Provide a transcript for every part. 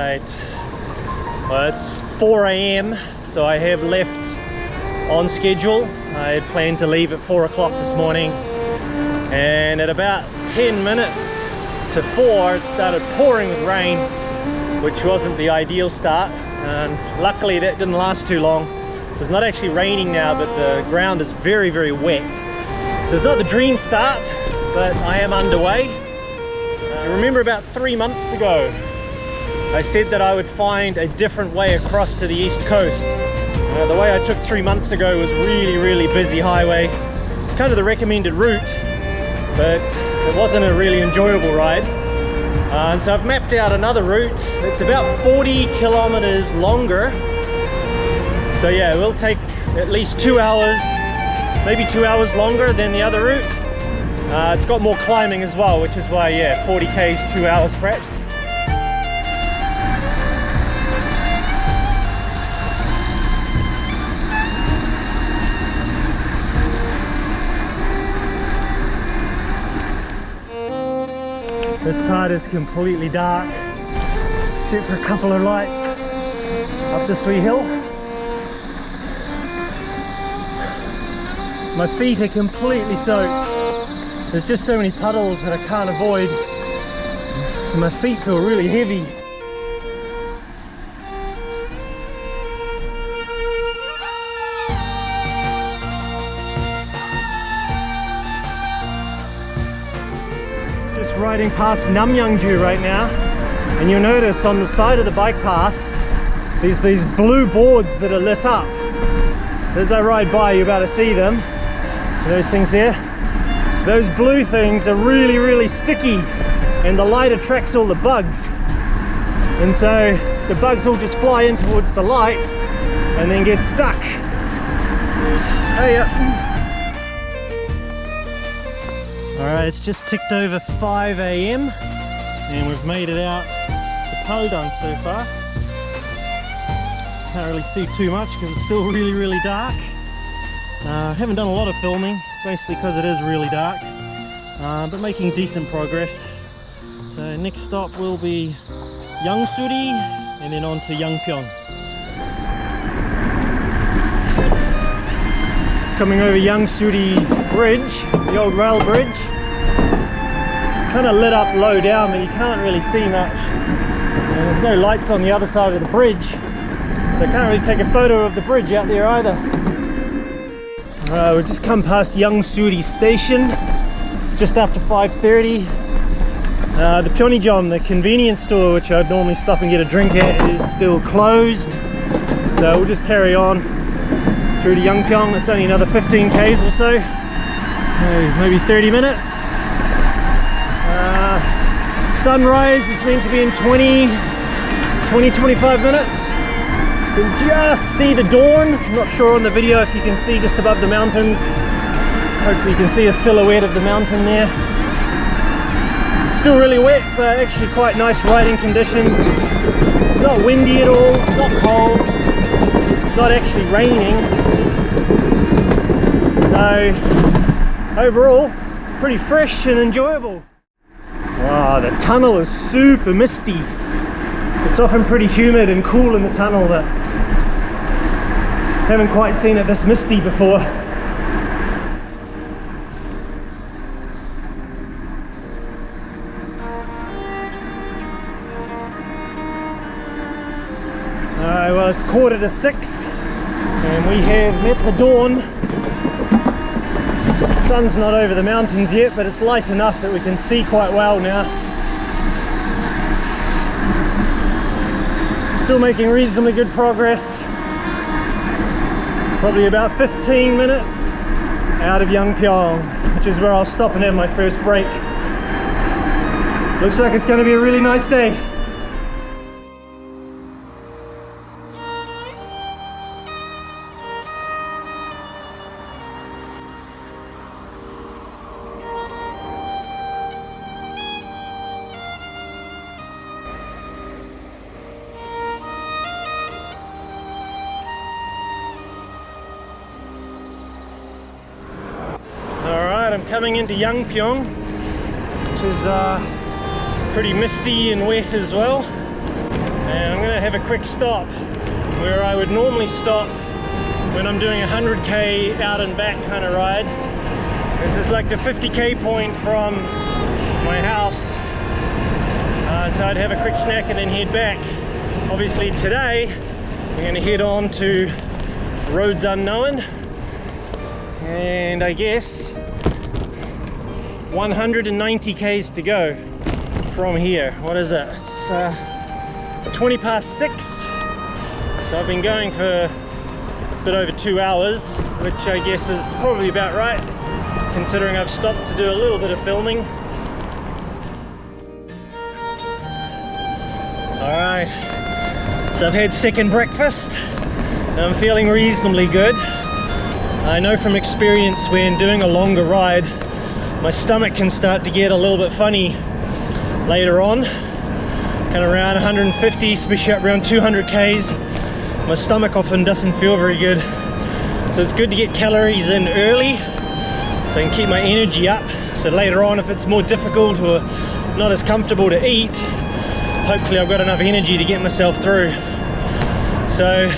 Right, well, it's 4 AM, so I have left on schedule. I had planned to leave at 4 o'clock this morning, and at about 10 minutes to 4 it started pouring with rain, which wasn't the ideal start, and luckily that didn't last too long. So it's not actually raining now, but the ground is very, very wet. So it's not the dream start, but I am underway. Remember about 3 months ago, I said that I would find a different way across to the east coast. The way I took 3 months ago was really busy highway. It's kind of the recommended route, but it wasn't a really enjoyable ride. And so I've mapped out another route. It's about 40 kilometers longer. So yeah, it will take at least 2 hours, maybe 2 hours longer than the other route. It's got more climbing as well, which is why, yeah, 40 k's, 2 hours perhaps. This part is completely dark, except for a couple of lights up this wee hill. My feet are completely soaked. There's just so many puddles that I can't avoid, so my feet feel really heavy. Just riding past Yangyang right now, and you'll notice on the side of the bike path there's these blue boards that are lit up. As I ride by, you're about to see them, those things there. Those blue things are really sticky, and the light attracts all the bugs, and so the bugs all just fly in towards the light and then get stuck. Hey, alright, it's just ticked over 5 AM and we've made it out to Paldang so far. Can't really see too much because it's still really dark. Haven't done a lot of filming, basically because it is really dark, but making decent progress. So next stop will be Yangsuri and then on to Yangyang. Coming over Yangsuri Bridge, the old rail bridge. It's kind of lit up low down, but you can't really see much. And there's no lights on the other side of the bridge, so I can't really take a photo of the bridge out there either. We've just come past Yangsuri station. It's just after 5:30. The Pyeongjam, the convenience store which I'd normally stop and get a drink at, is still closed. So we'll just carry on through to Yangyang. It's only another 15 k's or so, maybe 30 minutes. Sunrise is meant to be in 20-25 minutes. You can just see the dawn. I'm not sure on the video if you can see just above the mountains. Hopefully you can see a silhouette of the mountain there. It's still really wet, but actually quite nice riding conditions. It's not windy at all, it's not cold, it's not actually raining. So overall, pretty fresh and enjoyable. Wow, the tunnel is super misty. It's often pretty humid and cool in the tunnel, but haven't quite seen it this misty before. Well, it's 5:45 and we have met the dawn. The sun's not over the mountains yet, but it's light enough that we can see quite well now. Still making reasonably good progress. Probably about 15 minutes out of Yangyang, which is where I'll stop and have my first break. Looks like it's going to be a really nice day. I'm coming into Yangyang, which is pretty misty and wet as well. And I'm gonna have a quick stop where I would normally stop when I'm doing a 100k out and back kind of ride. This is like the 50k point from my house. So I'd have a quick snack and then head back. Obviously today, I'm gonna head on to Roads Unknown. And I guess 190 k's to go from here. What is it? It's 20 past 6. So I've been going for a bit over 2 hours, which I guess is probably about right, considering I've stopped to do a little bit of filming. Alright, so I've had second breakfast and I'm feeling reasonably good. I know from experience when doing a longer ride, my stomach can start to get a little bit funny later on, kind of around 150, especially up around 200 k's. My stomach often doesn't feel very good, so it's good to get calories in early so I can keep my energy up, so later on if it's more difficult or not as comfortable to eat, hopefully I've got enough energy to get myself through. So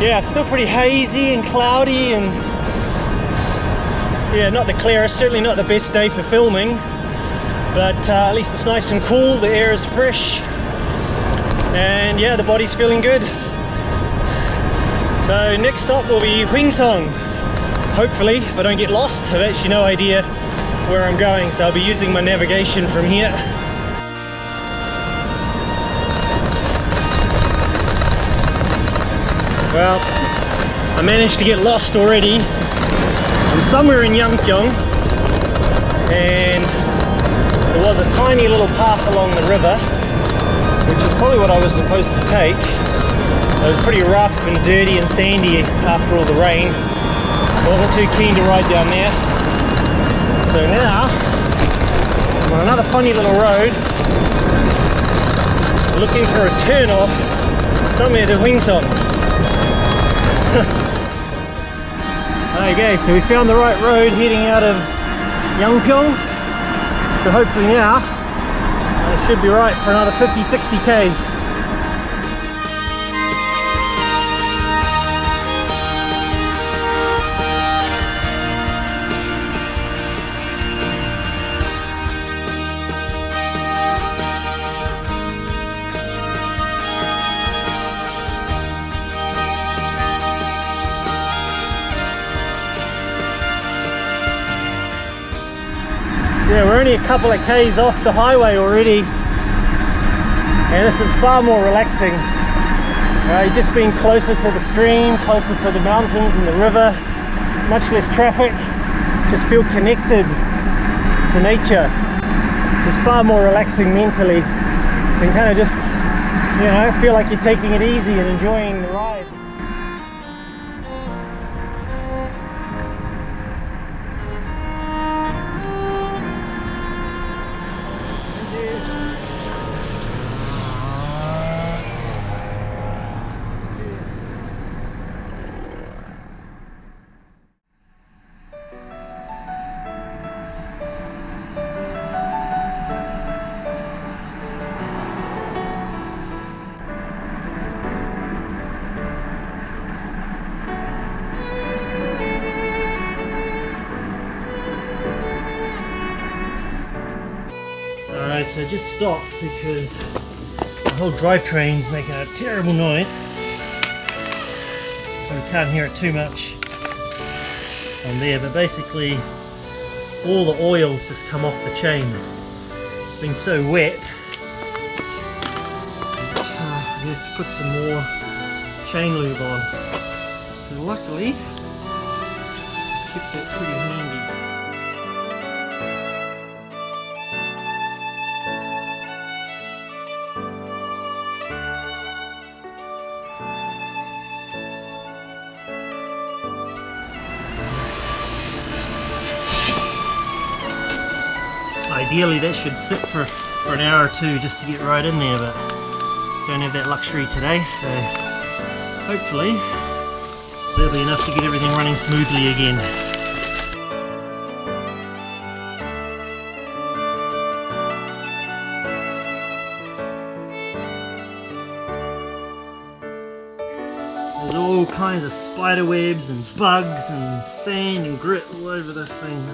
yeah, still pretty hazy and cloudy, and yeah, not the clearest, certainly not the best day for filming, but at least it's nice and cool, the air is fresh, and yeah, the body's feeling good. So next stop will be Hoengseong, hopefully, if I don't get lost. I have actually no idea where I'm going, so I'll be using my navigation from here. Well, I managed to get lost already. I'm somewhere in Yangyang, and there was a tiny little path along the river, which is probably what I was supposed to take. It was pretty rough and dirty and sandy after all the rain, so I wasn't too keen to ride down there. So now I'm on another funny little road, looking for a turn off somewhere to Hoengseong. Okay, so we found the right road heading out of Yangyang, so hopefully now I should be right for another 50-60 k's. Yeah, we're only a couple of k's off the highway already, and this is far more relaxing. Just being closer to the stream, closer to the mountains and the river, much less traffic, just feel connected to nature. It's far more relaxing mentally. So you kind of just, you know, feel like you're taking it easy and enjoying the ride. So just stopped because the whole drivetrain's making a terrible noise. We can't hear it too much on there, but basically all the oil's just come off the chain. It's been so wet. I have to put some more chain lube on. So luckily, kept it pretty handy. Ideally that should sit for an hour or two just to get right in there, but don't have that luxury today, so hopefully that'll be enough to get everything running smoothly again. kinds of spider webs and bugs and sand and grit all over this thing.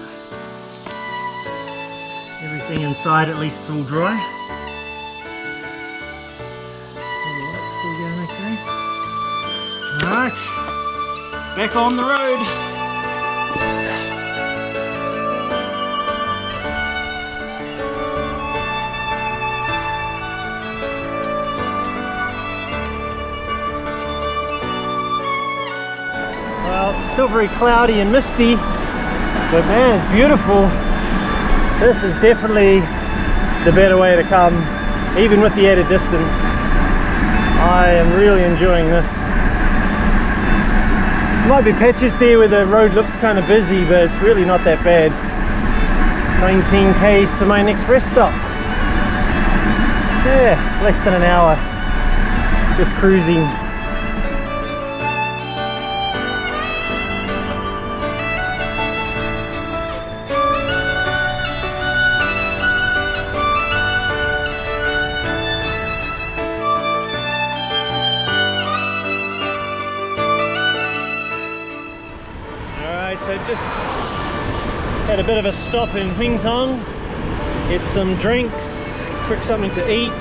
Everything inside, at least it's all dry. It's still going okay. Alright, back on the road. Well, it's still very cloudy and misty, but man, it's beautiful. This is definitely the better way to come, even with the added distance. I am really enjoying this. There might be patches there where the road looks kind of busy, but it's really not that bad. 19 k's to my next rest stop. Yeah, less than an hour, just cruising. So just had a bit of a stop in Hoengseong, get some drinks, quick something to eat.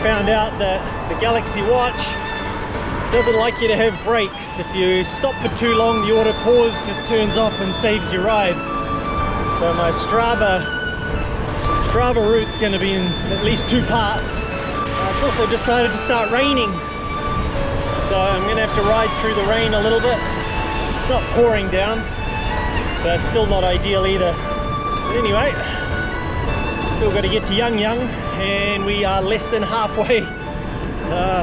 Found out that the Galaxy Watch doesn't like you to have brakes. If you stop for too long, the auto pause just turns off and saves your ride. So my Strava route's going to be in at least 2 parts. It's also decided to start raining, so I'm going to have to ride through the rain a little bit. It's not pouring down, but it's still not ideal either. But anyway, still got to get to Yangyang, and we are less than halfway.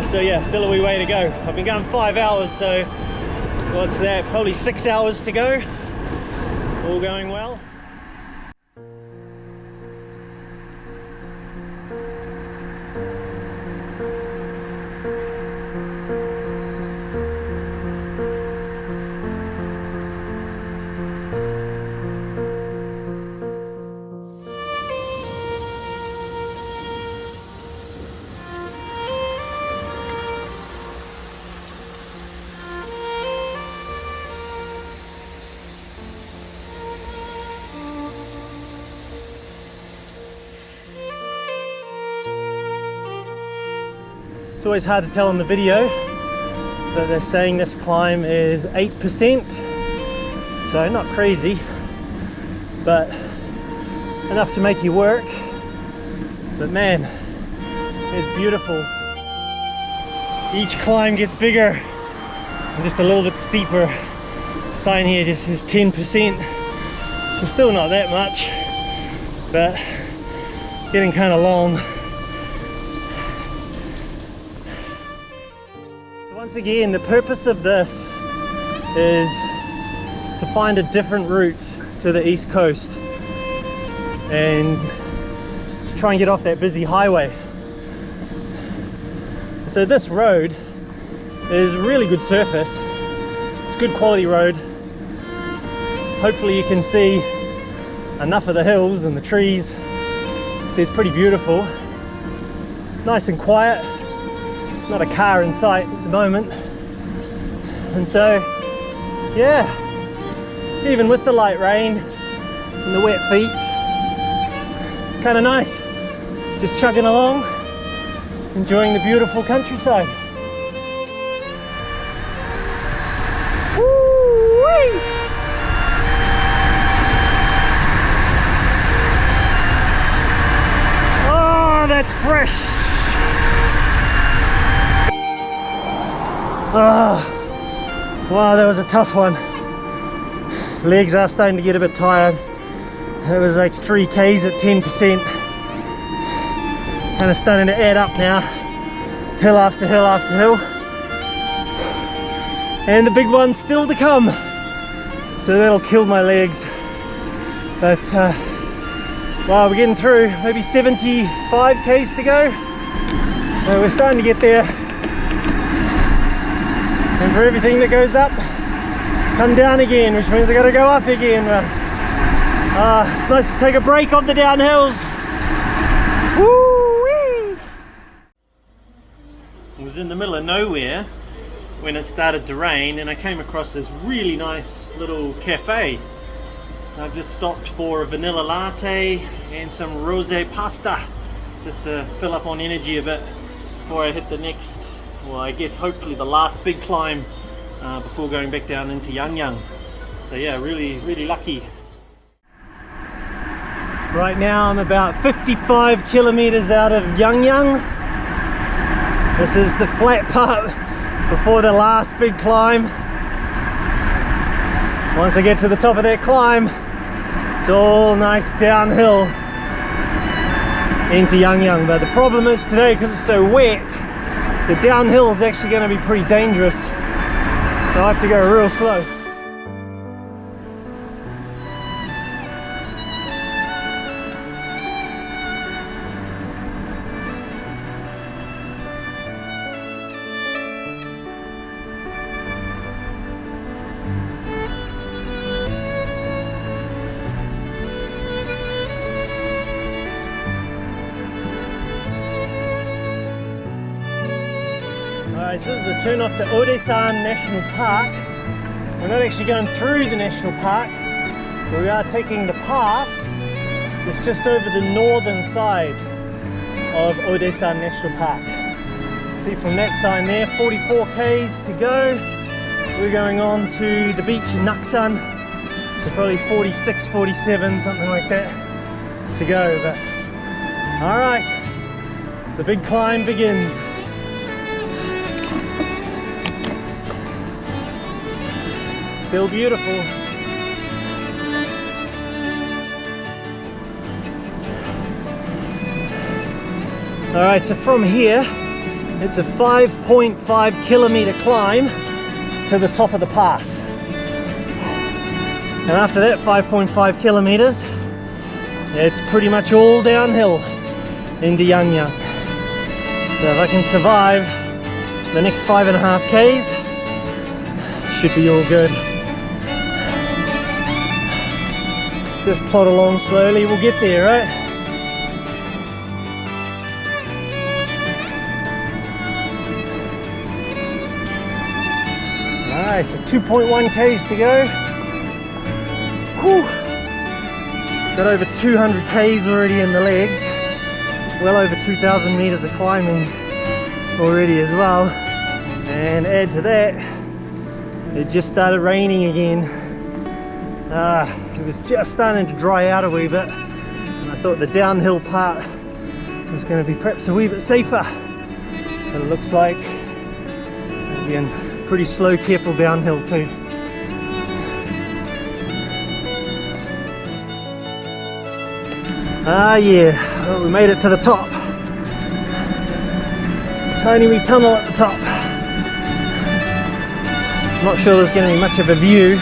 So yeah, still a wee way to go. I've been going 5 hours, so what's that? Probably 6 hours to go. All going well. It's always hard to tell in the video, but they're saying this climb is 8%, so not crazy, but enough to make you work. But man, it's beautiful. Each climb gets bigger and just a little bit steeper. Sign here just says 10%, so still not that much, but getting kind of long. Once again, the purpose of this is to find a different route to the east coast and try and get off that busy highway. So this road is really good surface. It's good quality road. Hopefully you can see enough of the hills and the trees. It's pretty beautiful. Nice and quiet. Not a car in sight at the moment, and so yeah, even with the light rain and the wet feet, it's kind of nice just chugging along, enjoying the beautiful countryside. Woo-wee! Oh, that's fresh. Oh, wow, that was a tough one. Legs are starting to get a bit tired. It was like 3 k's at 10%. Kind of starting to add up now. Hill after hill after hill. And the big one's still to come. So that'll kill my legs. But, wow, we're getting through. Maybe 75 k's to go. So we're starting to get there. And for everything that goes up, come down again, which means I gotta go up again. It's nice to take a break on the downhills. Woo-wee! It was in the middle of nowhere, when it started to rain, and I came across this really nice little cafe. So I've just stopped for a vanilla latte and some rosé pasta, just to fill up on energy a bit before I hit the next, well, I guess hopefully the last big climb before going back down into Yangyang. So yeah, really lucky. Right now I'm about 55 kilometers out of Yangyang. This is the flat part before the last big climb. Once I get to the top of that climb, it's all nice downhill into Yangyang. But the problem is today, because it's so wet, the downhill is actually going to be pretty dangerous. So I have to go real slow. Alright, so this is the turn off to Hoengseong National Park. We're not actually going through the national park, but we are taking the path that's just over the northern side of Hoengseong National Park. See from that sign there, 44 k's to go. We're going on to the beach in Naksan, so probably 46, 47, something like that to go. But alright, the big climb begins. Still beautiful. Alright, so from here it's a 5.5 kilometer climb to the top of the pass. And after that 5.5 kilometers, it's pretty much all downhill into Yangyang. So if I can survive the next 5.5 k's, should be all good. Just plod along slowly, we'll get there, right? Alright, so 2.1 k's to go. Whew. Got over 200 k's already in the legs. Well over 2,000 meters of climbing already as well. And add to that, it just started raining again. It was just starting to dry out a wee bit, and I thought the downhill part was going to be perhaps a wee bit safer, but it looks like again pretty slow, careful downhill too. Yeah, well, we made it to the top. Tiny wee tunnel at the top. Not sure there's going to be much of a view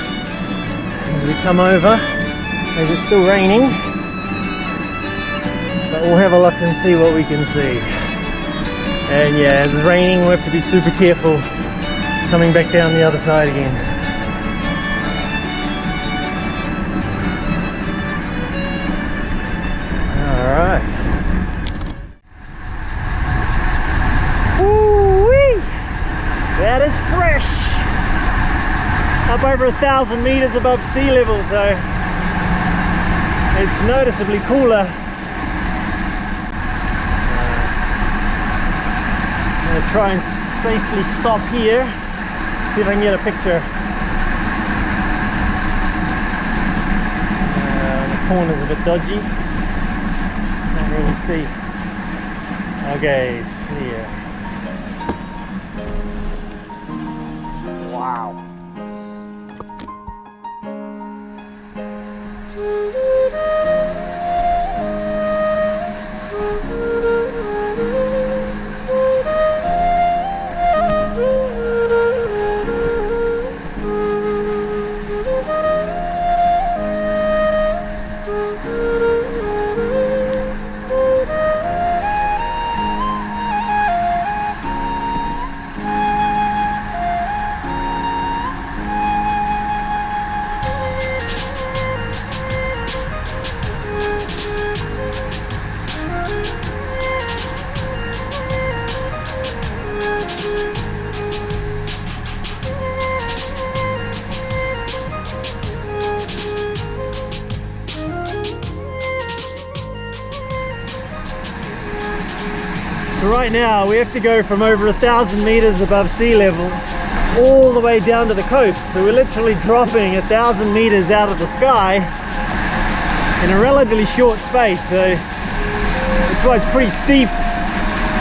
as we come over, as it's still raining, but we'll have a look and see what we can see. And yeah, as it's raining, we have to be super careful coming back down the other side again. Alright. Woo-wee! That is fresh! Up over 1,000 meters above sea level, so it's noticeably cooler. I'm going to try and safely stop here, see if I can get a picture. The corner's a bit dodgy, can't really see. Okay, it's clear. Wow. So right now we have to go from over 1,000 meters above sea level all the way down to the coast. So we're literally dropping 1,000 meters out of the sky in a relatively short space. So that's why it's pretty steep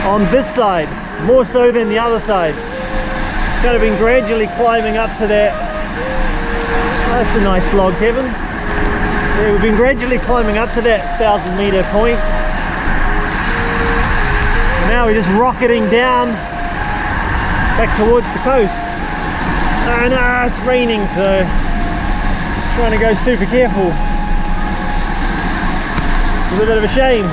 on this side, more so than the other side. Kind of been gradually climbing up to that. Oh, that's a nice log, Kevin. Yeah, we've been gradually climbing up to that 1,000 meter point. And now we're just rocketing down back towards the coast. Oh no, it's raining, so trying to go super careful. It's a bit of a shame.